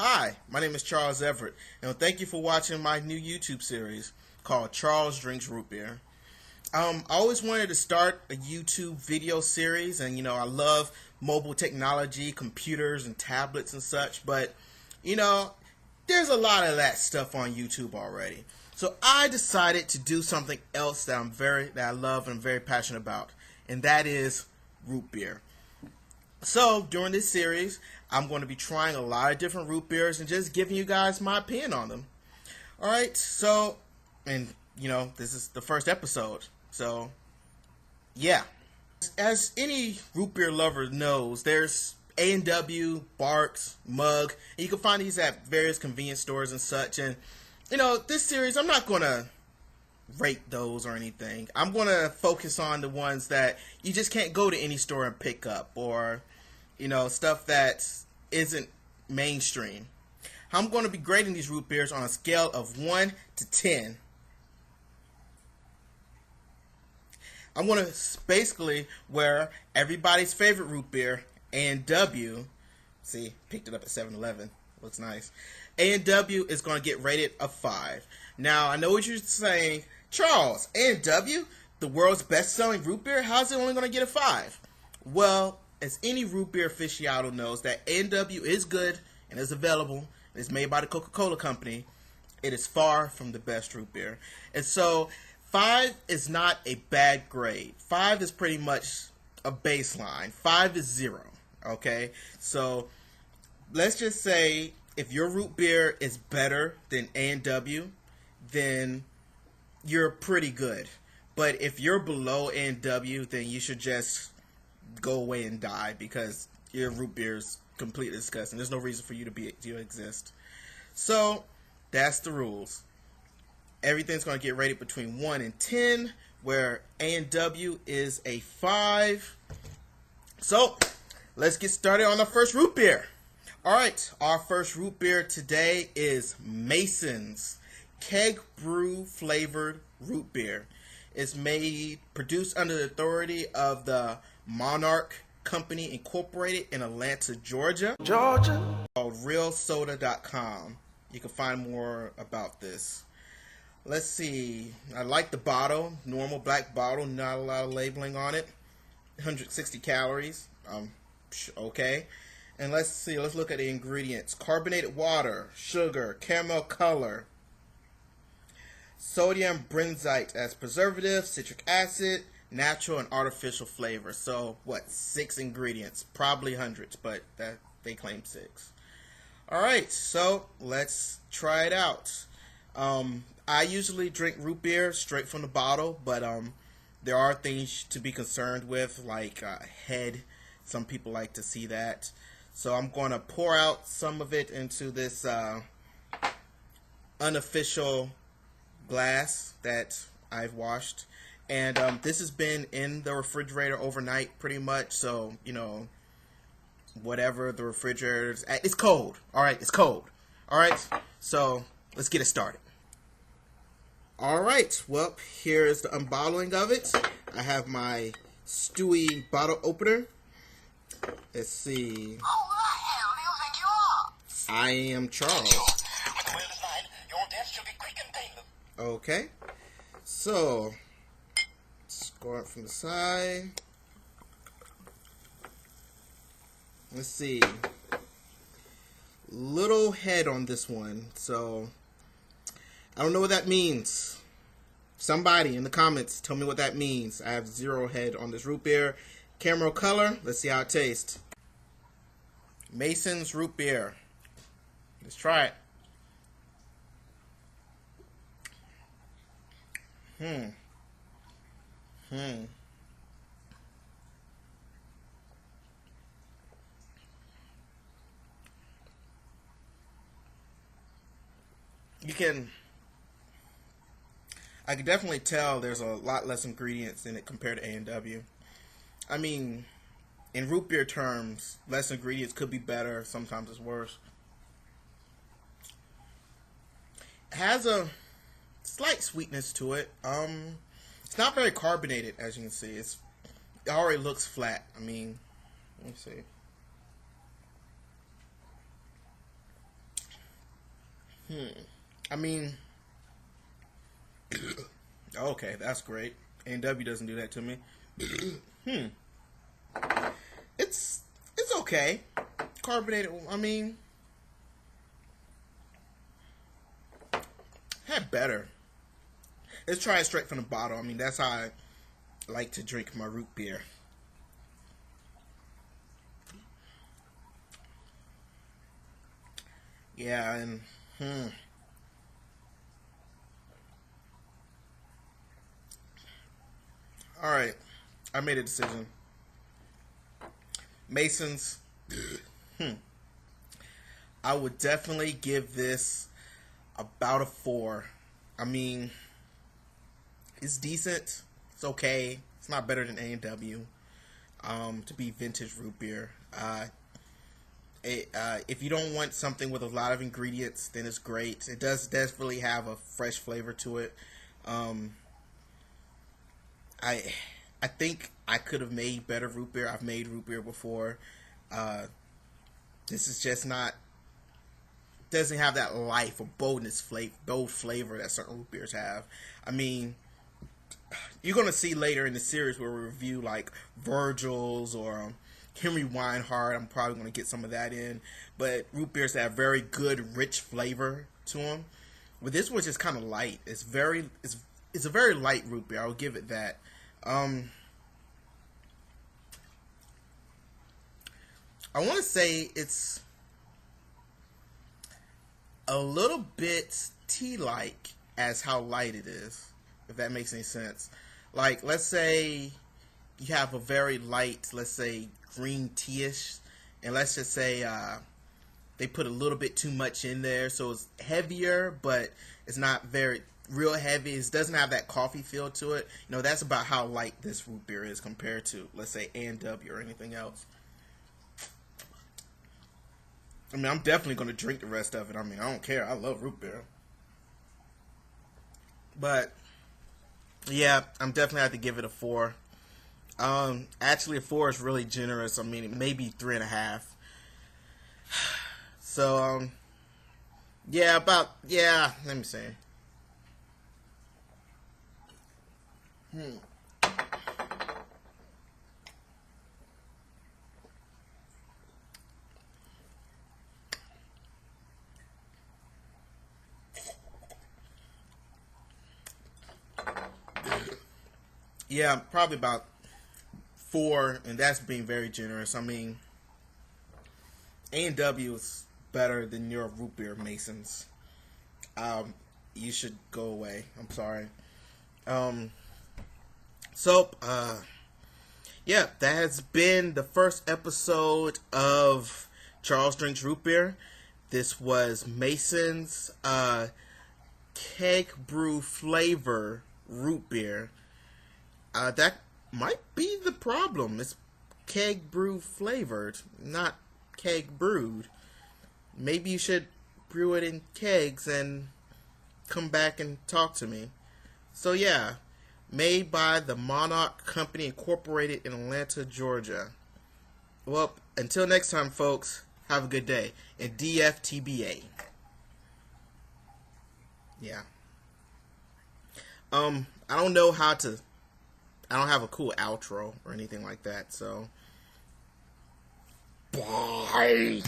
Hi, my name is Charles Everett, and thank you for watching my new YouTube series called Charles Drinks Root Beer. I always wanted to start a YouTube video series, and I love mobile technology, computers and tablets and such, but there's a lot of that stuff on YouTube already. So I decided to do something else that I love and I'm very passionate about, and that is root beer. So during this series, I'm going to be trying a lot of different root beers and just giving you guys my opinion on them. Alright, so, and this is the first episode, so yeah. As any root beer lover knows, there's A&W, Barks, Mug, and you can find these at various convenience stores and such. And this series, I'm not going to rate those or anything. I'm going to focus on the ones that you just can't go to any store and pick up, or stuff that isn't mainstream. I'm going to be grading these root beers on a scale of 1 to 10. I'm going to basically where everybody's favorite root beer, A&W, see, picked it up at 7-Eleven, looks nice. A&W is going to get rated a 5. Now, I know what you're saying, Charles, A&W, the world's best-selling root beer, how's it only going to get a 5? Well, as any root beer aficionado knows, that A&W is good and is available. It's made by the Coca-Cola company. It is far from the best root beer. And so 5 is not a bad grade. 5 is pretty much a baseline. 5 is 0. Okay? So let's just say if your root beer is better than A&W, then you're pretty good. But if you're below A&W, then you should just go away and die, because your root beer is completely disgusting. There's no reason for you to exist. So that's the rules. Everything's going to get rated between 1 and 10, where A&W is a 5. So let's get started on our first root beer. Alright, our first root beer today is Mason's Keg Brew Flavored Root Beer. It's produced under the authority of the Monarch Company Incorporated in Atlanta, Georgia. Called realsoda.com. You can find more about this. Let's see. I like the bottle. Normal black bottle. Not a lot of labeling on it. 160 calories. Okay. And let's see. Let's look at the ingredients. Carbonated water, sugar, caramel color, sodium benzoate as preservative, citric acid, natural and artificial flavor. So what, 6 ingredients, probably hundreds, but that they claim 6. Alright, so let's try it out. I usually drink root beer straight from the bottle, but there are things to be concerned with, like head. Some people like to see that. So I'm going to pour out some of it into this unofficial glass that I've washed. And this has been in the refrigerator overnight pretty much, so whatever the refrigerator is at, it's cold. Alright, it's cold. Alright, so let's get it started. Alright, well, here's the unbottling of it. I have my Stewie bottle opener. Let's see. Who the hell do you think you are? I am Charles. With the will design, your death should be quick and painless. Okay, so let's go out from the side. Let's see. Little head on this one, so I don't know what that means. Somebody in the comments tell me what that means. I have 0 head on this root beer. Caramel color, let's see how it tastes. Mason's root beer. Let's try it. I can definitely tell there's a lot less ingredients in it compared to A&W. I mean, in root beer terms, less ingredients could be better, sometimes it's worse. It has a slight sweetness to it. It's not very carbonated, as you can see. It already looks flat. I mean, let me see. I mean, okay, that's great. A&W doesn't do that to me. It's okay. Carbonated. I mean, had better. Let's try it straight from the bottle. I mean, that's how I like to drink my root beer. Yeah, and all right, I made a decision. Masons. I would definitely give this about a 4. I mean, it's decent. It's okay. It's not better than A&W. To be vintage root beer. If you don't want something with a lot of ingredients, then it's great. It does definitely have a fresh flavor to it. I think I could have made better root beer. I've made root beer before. This is just not, doesn't have that life or bold flavor that certain root beers have. I mean, you're gonna see later in the series where we review like Virgil's or Henry Weinhardt. I'm probably gonna get some of that in, but root beers have very good, rich flavor to them. But this was just kind of light. It's a very light root beer. I'll give it that. I want to say it's a little bit tea-like as how light it is, if that makes any sense. Like, let's say you have a very light, let's say green tea-ish, and let's just say they put a little bit too much in there, so it's heavier, but it's not very real heavy. It doesn't have that coffee feel to it. You know, that's about how light this root beer is compared to, let's say, A&W or anything else. I mean, I'm definitely going to drink the rest of it. I mean, I don't care. I love root beer. But, yeah, I'm definitely have to give it a 4. Actually, a 4 is really generous. I mean, maybe 3.5. So, yeah, let me see. Yeah, probably about 4, and that's being very generous. I mean, A&W is better than your root beer Masons. You should go away. I'm sorry. Yeah, that has been the first episode of Charles Drinks Root Beer. This was Mason's keg brew flavor root beer. That might be the problem. It's keg brew flavored, not keg brewed. Maybe you should brew it in kegs and come back and talk to me. So yeah, made by the Monarch Company Incorporated in Atlanta, Georgia. Well, until next time, folks, have a good day. And DFTBA. Yeah. I don't know how to, I don't have a cool outro or anything like that, so. Bye.